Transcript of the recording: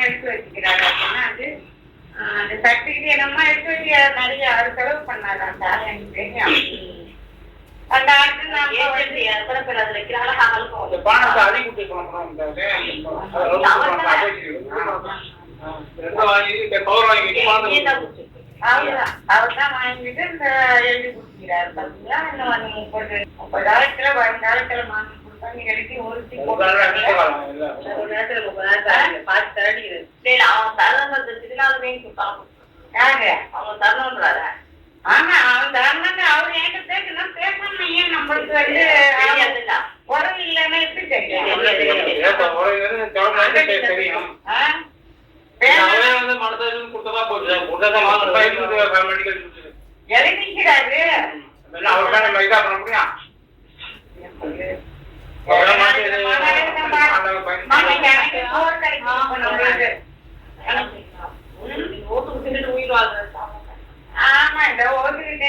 எடுத்து வச்சுக்கிறாரு அப்படின்னா அது அந்த சர்டிஃபிகேட் என்னமா எடுத்து வச்சு நிறைய அவர் செலவு பண்ணாதான் சார் எனக்கு தெரியும். அந்த ஆட்டு எத்தனை பேர் அதுல வைக்கிறாங்களா அவர் தான் வாங்கிட்டு இந்த எழுதி கொடுக்கிறாரு. பாத்தீங்களா இன்னும் 30,000 வருங்காலத்துல மாற்றி கொடுத்தாங்க. எனக்கு ஒரு அவன் தரணுன்றதுக்கு யாரு அவங்க தரணுன்றாரு. ஆமா அவன் தரணுன்னு அவர் என்கிட்ட பேசணும். பேசணும் ஏன் நம்மளுக்கு வந்து உறவு இல்லைன்னா எப்படி தெரியும்? எழுதிக்கிறாரு. ஆமா இந்த ஓட்டுக்கிட்டு